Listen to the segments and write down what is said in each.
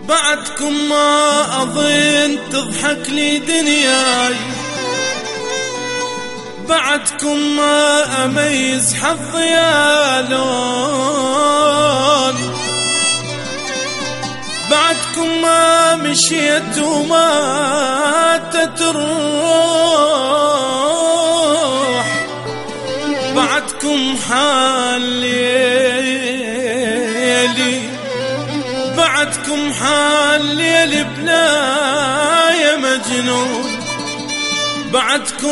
بعدكم ما أظن تضحك لي دنياي، بعدكم ما أميز حظي يا لون، بعدكم ما مشيت وماتت الروح، بعدكم حال ليلي، بعدكم حال ليلي بناية مجنون، بعدكم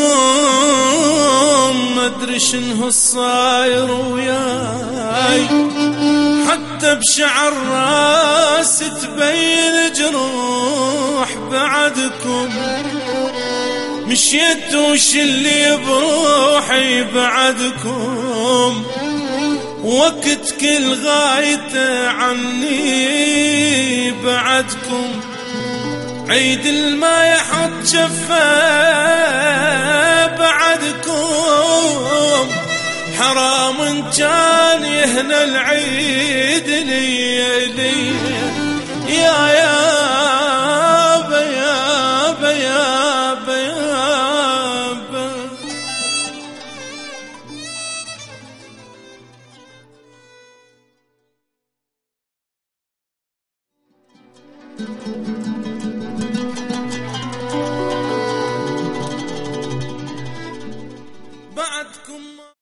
مدري شنو الصاير وياي، حتى بشعر راس تبين جروح، بعدكم مشيت وش اللي بروحي، بعدكم وقت كل غايته عني، بعدكم عيد الما يحط شفه، بعدكم حرام ان كان يهنى العيد لي يا